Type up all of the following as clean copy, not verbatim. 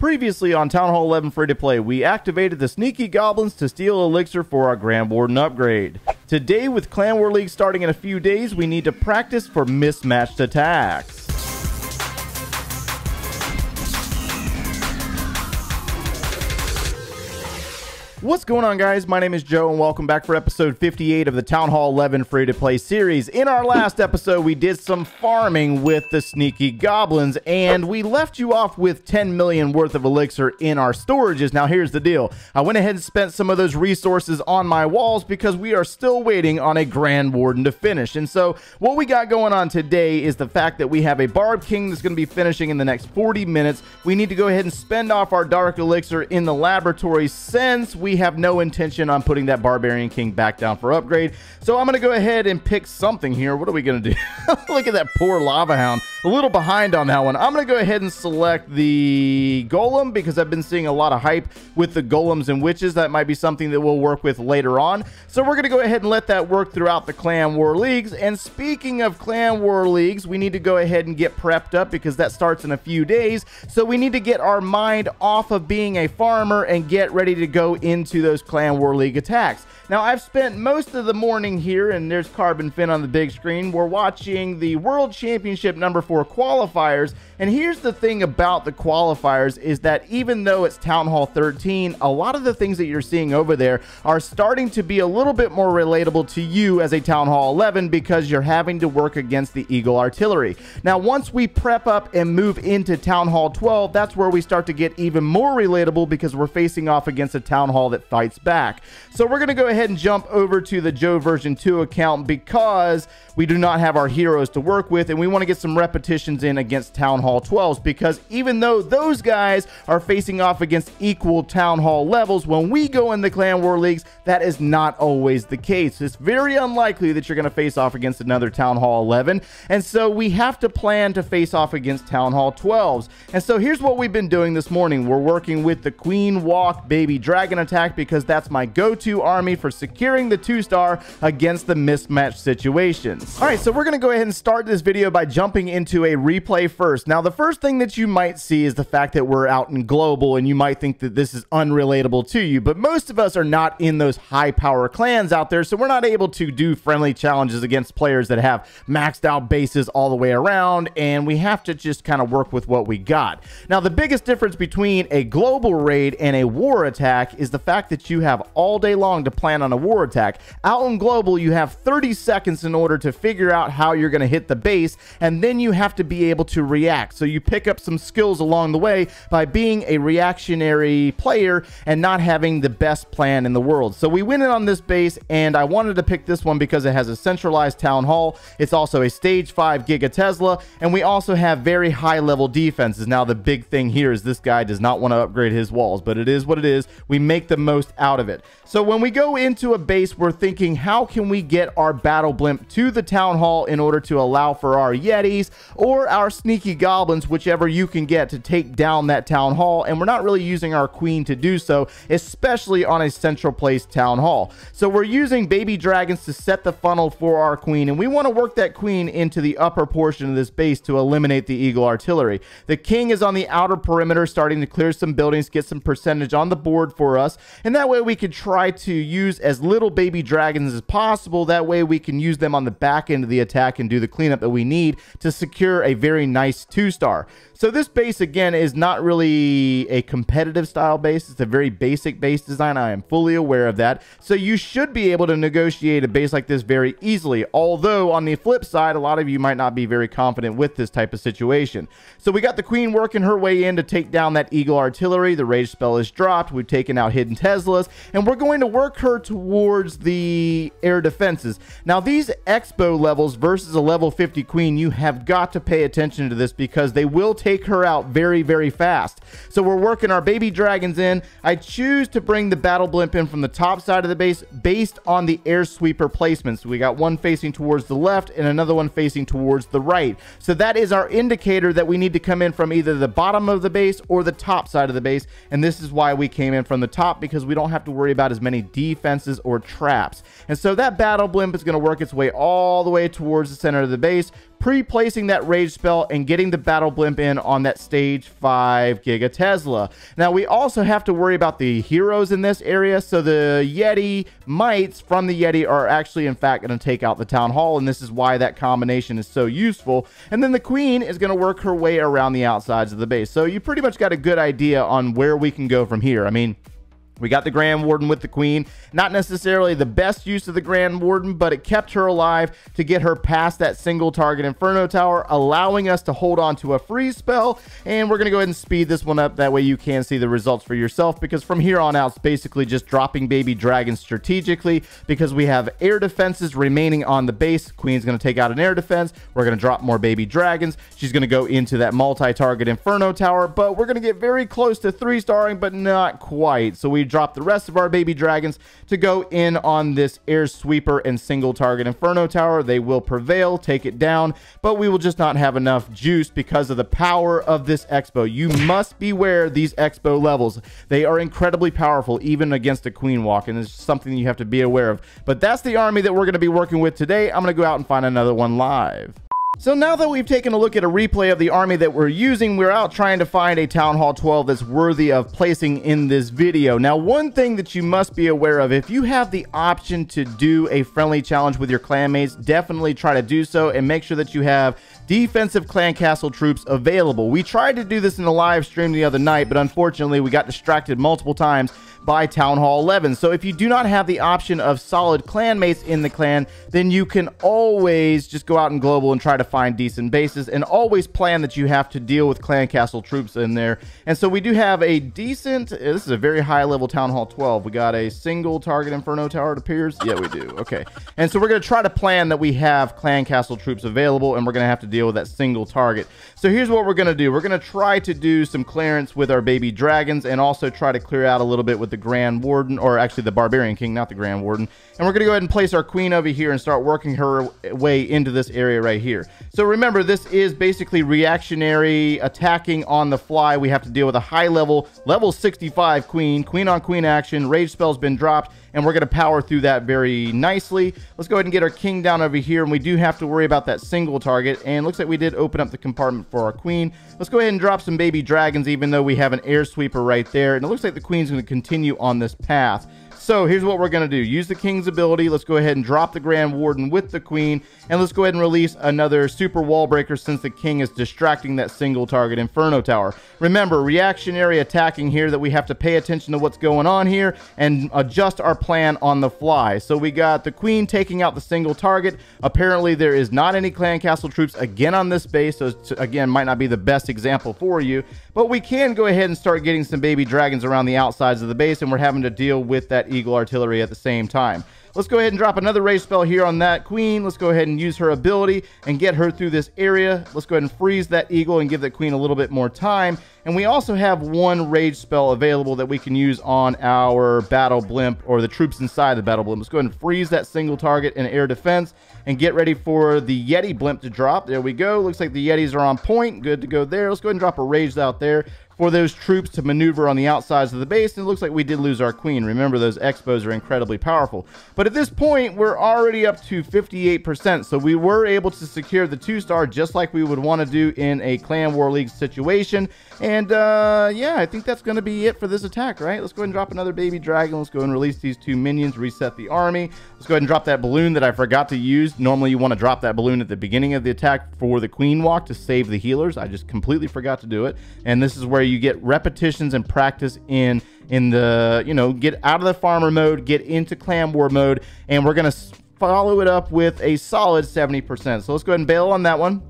Previously on Town Hall 11 Free-to-Play, we activated the Sneaky Goblins to steal Elixir for our Grand Warden upgrade. Today, with Clan War League starting in a few days, we need to practice for mismatched attacks. What's going on, guys? My name is Joe and welcome back for episode 58 of the Town Hall 11 Free-to-Play series. In our last episode, we did some farming with the Sneaky Goblins and we left you off with 10 million worth of Elixir in our storages. Now, here's the deal. I went ahead and spent some of those resources on my walls because we are still waiting on a Grand Warden to finish. And so, what we got going on today is the fact that we have a Barb King that's going to be finishing in the next 40 minutes. We need to go ahead and spend off our Dark Elixir in the laboratory since we have no intention on putting that Barbarian King back down for upgrade. So I'm going to go ahead and pick something here. What are we going to do? Look at that poor Lava Hound. A little behind on that one. I'm going to go ahead and select the Golem because I've been seeing a lot of hype with the Golems and Witches. That might be something that we'll work with later on. So we're going to go ahead and let that work throughout the Clan War Leagues. And speaking of Clan War Leagues, we need to go ahead and get prepped up because that starts in a few days. So we need to get our mind off of being a farmer and get ready to go into those Clan War League attacks. Now, I've spent most of the morning here, and there's Carbon Fin on the big screen. We're watching the World Championship number 4 qualifiers, and here's the thing about the qualifiers is that even though it's Town Hall 13, a lot of the things that you're seeing over there are starting to be a little bit more relatable to you as a Town Hall 11 because you're having to work against the Eagle Artillery. Now, once we prep up and move into Town Hall 12, that's where we start to get even more relatable because we're facing off against a Town Hall that fights back. So we're going to go ahead and jump over to the Joe version 2 account because we do not have our heroes to work with and we want to get some repetitions in against Town Hall 12s because even though those guys are facing off against equal Town Hall levels, when we go in the Clan War Leagues, that is not always the case. It's very unlikely that you're going to face off against another Town Hall 11, and so we have to plan to face off against Town Hall 12s. And so here's what we've been doing this morning. We're working with the Queen Walk Baby Dragon attack because that's my go-to army for securing the 2-star against the mismatched situations. All right, so we're going to go ahead and start this video by jumping into a replay first. Now, the first thing that you might see is the fact that we're out in global, and you might think that this is unrelatable to you, but most of us are not in those high-power clans out there, so we're not able to do friendly challenges against players that have maxed out bases all the way around, and we have to just kind of work with what we got. Now, the biggest difference between a global raid and a war attack is the fact that you have all day long to plan on a war attack. Out in global, you have 30 seconds in order to figure out how you're going to hit the base, and then you have to be able to react. So you pick up some skills along the way by being a reactionary player and not having the best plan in the world. So we went in on this base, and I wanted to pick this one because it has a centralized town hall. It's also a stage 5 Giga Tesla, and we also have very high level defenses. Now, the big thing here is this guy does not want to upgrade his walls, but it is what it is. We make the most out of it. So when we go into a base, we're thinking, how can we get our battle blimp to the town hall in order to allow for our Yetis or our Sneaky Goblins, whichever you can get, to take down that town hall? And we're not really using our queen to do so, especially on a central place town hall. So we're using baby dragons to set the funnel for our queen, and we want to work that queen into the upper portion of this base to eliminate the Eagle Artillery. The king is on the outer perimeter, starting to clear some buildings, get some percentage on the board for us, and that way we can try to use as little baby dragons as possible. That way we can use them on the back end of the attack and do the cleanup that we need to secure a very nice 2-star. So this base, again, is not really a competitive style base. It's a very basic base design. I am fully aware of that. So you should be able to negotiate a base like this very easily. Although, on the flip side, a lot of you might not be very confident with this type of situation. So we got the queen working her way in to take down that Eagle Artillery. The rage spell is dropped. We've taken out hidden Teslas, and we're going to work her towards the air defenses. Now, these expo levels versus a level 50 queen, you have got to pay attention to this because they will take her out very, very fast. So we're working our baby dragons in. I choose to bring the battle blimp in from the top side of the base based on the air sweeper placements. We got one facing towards the left and another one facing towards the right. So that is our indicator that we need to come in from either the bottom of the base or the top side of the base. And this is why we came in from the top, because we don't have to worry about as many defenses or traps. And so that battle blimp is going to work its way all the way towards the center of the base, pre-placing that rage spell and getting the battle blimp in on that stage 5 Giga Tesla. Now we also have to worry about the heroes in this area, so the Yeti mites from the Yeti are actually in fact going to take out the town hall, and this is why that combination is so useful. And then the queen is going to work her way around the outsides of the base, so you pretty much got a good idea on where we can go from here. I mean, we got the Grand Warden with the Queen. Not necessarily the best use of the Grand Warden, but it kept her alive to get her past that single target Inferno Tower, allowing us to hold on to a freeze spell. And we're going to go ahead and speed this one up. That way you can see the results for yourself, because from here on out, it's basically just dropping baby dragons strategically, because we have air defenses remaining on the base. Queen's going to take out an air defense. We're going to drop more baby dragons. She's going to go into that multi-target Inferno Tower, but we're going to get very close to 3-starring, but not quite. So we drop the rest of our baby dragons to go in on this air sweeper and single target Inferno Tower. They will prevail, take it down, but we will just not have enough juice because of the power of this Expo. You must beware these Expo levels. They are incredibly powerful, even against a Queen Walk, and it's something you have to be aware of. But that's the army that we're going to be working with today. I'm going to go out and find another one live. So now that we've taken a look at a replay of the army that we're using, we're out trying to find a Town Hall 12 that's worthy of placing in this video. Now, one thing that you must be aware of, if you have the option to do a friendly challenge with your clanmates, definitely try to do so and make sure that you have defensive clan castle troops available. We tried to do this in the live stream the other night, but unfortunately we got distracted multiple times by Town Hall 11. So if you do not have the option of solid clanmates in the clan, then you can always just go out and global and try to find decent bases, and always plan that you have to deal with clan castle troops in there. And so we do have a decent, this is a very high level Town Hall 12. We got a single target Inferno Tower, it appears. Yeah, we do. Okay. And so we're going to try to plan that we have clan castle troops available, and we're going to have to deal with that single target. So here's what we're going to do. We're going to try to do some clearance with our baby dragons, and also try to clear out a little bit with the Grand Warden, or actually the Barbarian King, not the Grand Warden. And we're going to go ahead and place our queen over here and start working her way into this area right here. So remember, this is basically reactionary attacking on the fly. We have to deal with a high level 65 queen on queen action. Rage spell's been dropped, and we're going to power through that very nicely. Let's go ahead and get our king down over here, and we do have to worry about that single target, and looks like we did open up the compartment for our queen. Let's go ahead and drop some baby dragons, even though we have an air sweeper right there, and it looks like the queen's going to continue on this path. So here's what we're going to do. Use the king's ability. Let's go ahead and drop the Grand Warden with the queen. And let's go ahead and release another super wall breaker, since the king is distracting that single target Inferno Tower. Remember, reactionary attacking here, that we have to pay attention to what's going on here and adjust our plan on the fly. So we got the queen taking out the single target. Apparently there is not any clan castle troops again on this base, so again, might not be the best example for you, but we can go ahead and start getting some baby dragons around the outsides of the base, and we're having to deal with that Eagle artillery at the same time. Let's go ahead and drop another rage spell here on that queen. Let's go ahead and use her ability and get her through this area. Let's go ahead and freeze that eagle and give that queen a little bit more time. And we also have one rage spell available that we can use on our battle blimp, or the troops inside the battle blimp. Let's go ahead and freeze that single target in air defense and get ready for the Yeti blimp to drop. There we go. Looks like the Yetis are on point. Good to go there. Let's go ahead and drop a rage out there for those troops to maneuver on the outsides of the base. And it looks like we did lose our queen. Remember, those expos are incredibly powerful. But at this point, we're already up to 58%. So we were able to secure the 2-star just like we would want to do in a Clan War League situation. And yeah, I think that's going to be it for this attack, right? Let's go ahead and drop another baby dragon. Let's go ahead and release these 2 minions, reset the army. Let's go ahead and drop that balloon that I forgot to use. Normally you want to drop that balloon at the beginning of the attack for the queen walk to save the healers. I just completely forgot to do it. And this is where you get repetitions and practice in the, you know, get out of the farmer mode, get into clan war mode, and we're going to follow it up with a solid 70%. So let's go ahead and bail on that one.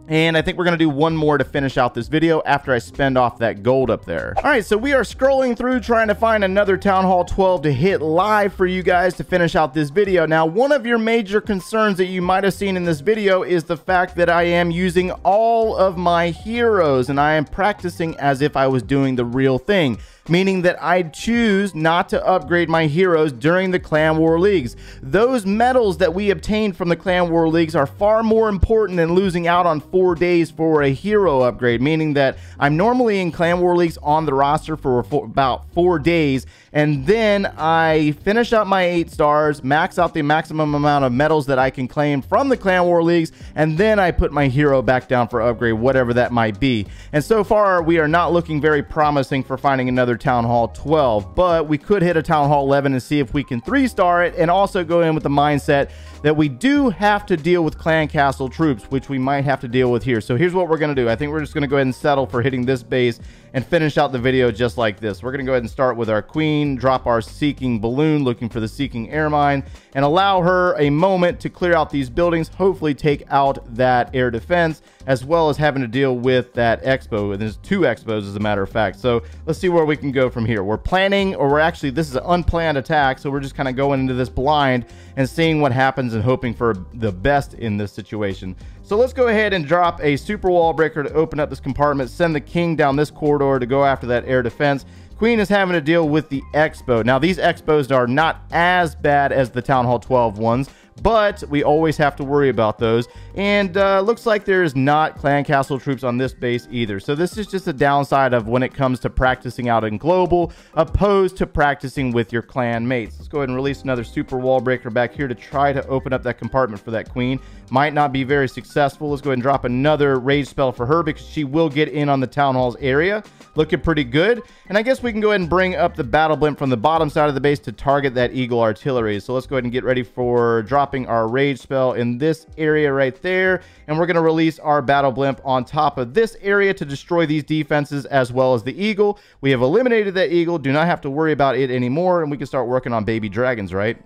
And I think we're going to do one more to finish out this video after I spend off that gold up there. All right, so we are scrolling through trying to find another Town Hall 12 to hit live for you guys to finish out this video. Now, one of your major concerns that you might have seen in this video is the fact that I am using all of my heroes, and I am practicing as if I was doing the real thing, meaning that I choose not to upgrade my heroes during the Clan War Leagues. Those medals that we obtained from the Clan War Leagues are far more important than losing out on 4 days for a hero upgrade, meaning that I'm normally in Clan War Leagues on the roster for about 4 days, and then I finish up my 8 stars, max out the maximum amount of medals that I can claim from the Clan War Leagues, and then I put my hero back down for upgrade, whatever that might be. And so far, we are not looking very promising for finding another Town Hall 12, but we could hit a Town Hall 11 and see if we can 3-star it, and also go in with the mindset that we do have to deal with clan castle troops, which we might have to deal with here. So here's what we're going to do. I think we're just going to go ahead and settle for hitting this base and finish out the video just like this. We're going to go ahead and start with our queen, drop our seeking balloon, looking for the seeking air mine, and allow her a moment to clear out these buildings, hopefully take out that air defense, as well as having to deal with that expo. And there's 2 expos, as a matter of fact. So let's see where we can go from here. We're planning, or we're actually, this is an unplanned attack, so we're just kind of going into this blind and seeing what happens and hoping for the best in this situation. So let's go ahead and drop a super wall breaker to open up this compartment, send the king down this corridor to go after that air defense. Queen is having to deal with the expo. Now, these expos are not as bad as the Town Hall 12 ones, but we always have to worry about those. And looks like there's not clan castle troops on this base either. So this is just a downside of when it comes to practicing out in global, opposed to practicing with your clan mates. Let's go ahead and release another super wall breaker back here to try to open up that compartment for that queen. Might not be very successful. Let's go ahead and drop another rage spell for her, because she will get in on the town hall's area. Looking pretty good. And I guess we can go ahead and bring up the battle blimp from the bottom side of the base to target that eagle artillery. So let's go ahead and get ready for dropping our rage spell in this area right there. And we're going to release our battle blimp on top of this area to destroy these defenses as well as the eagle. We have eliminated that eagle. Do not have to worry about it anymore. And we can start working on baby dragons, right?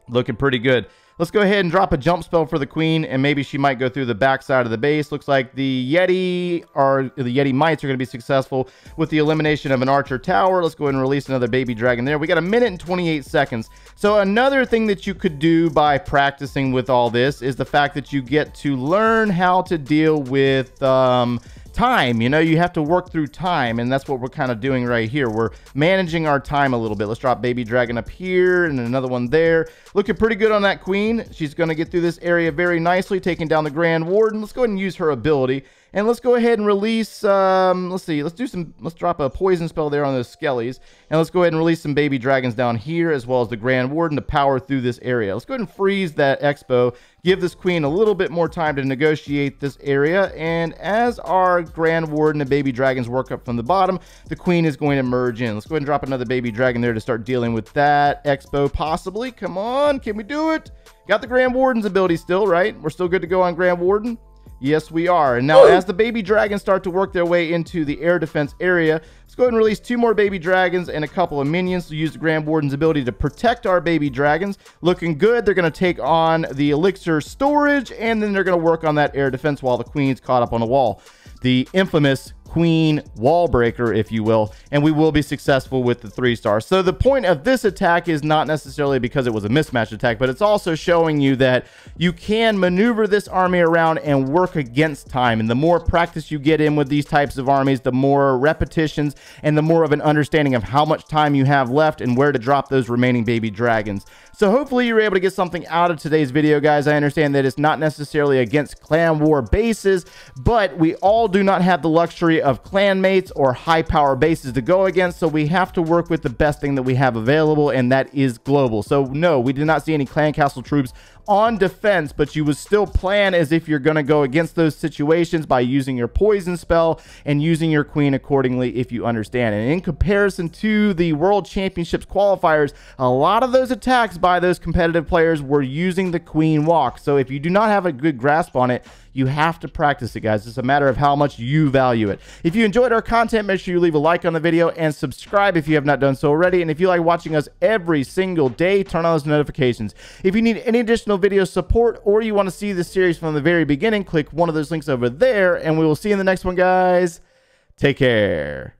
Looking pretty good. Let's go ahead and drop a jump spell for the queen, and maybe she might go through the back side of the base. Looks like the Yeti mites are going to be successful with the elimination of an archer tower. Let's go ahead and release another baby dragon there. We got 1 minute and 28 seconds. So another thing that you could do by practicing with all this is the fact that you get to learn how to deal with time. You know, you have to work through time, and that's what we're kind of doing right here. We're managing our time a little bit. Let's drop baby dragon up here and another one there. Looking pretty good on that queen. She's going to get through this area very nicely, taking down the grand warden. Let's go ahead and use her ability, and let's go ahead and release let's drop a poison spell there on those skellies, and let's go ahead and release some baby dragons down here as well as the grand warden to power through this area. Let's go ahead and freeze that expo, give this queen a little bit more time to negotiate this area, and as our grand warden and baby dragons work up from the bottom, the queen is going to merge in. Let's go ahead and drop another baby dragon there to start dealing with that expo possibly. Come on, can we do it? Got the grand warden's ability still, right? We're still good to go on grand warden. Yes, we are. And now as the baby dragons start to work their way into the air defense area, let's go ahead and release 2 more baby dragons and a couple of minions to use the Grand Warden's ability to protect our baby dragons. Looking good. They're going to take on the elixir storage, and then they're going to work on that air defense while the queen's caught up on the wall. The infamous queen wall breaker, if you will, and we will be successful with the 3-star. So the point of this attack is not necessarily because it was a mismatch attack, but it's also showing you that you can maneuver this army around and work against time. And the more practice you get in with these types of armies, the more repetitions and the more of an understanding of how much time you have left and where to drop those remaining baby dragons. So hopefully you're able to get something out of today's video, guys. I understand that it's not necessarily against clan war bases, but we all do not have the luxury of clan mates or high power bases to go against, so we have to work with the best thing that we have available, and that is global. So no, we did not see any clan castle troops on defense, but you would still plan as if you're going to go against those situations by using your poison spell and using your queen accordingly, if you understand. And in comparison to the World Championships qualifiers, a lot of those attacks by those competitive players were using the queen walk. So if you do not have a good grasp on it, you have to practice it, guys. It's a matter of how much you value it. If you enjoyed our content, make sure you leave a like on the video and subscribe if you have not done so already. And if you like watching us every single day, turn on those notifications. If you need any additional video support or you want to see this series from the very beginning, click one of those links over there, and we will see you in the next one, guys. Take care.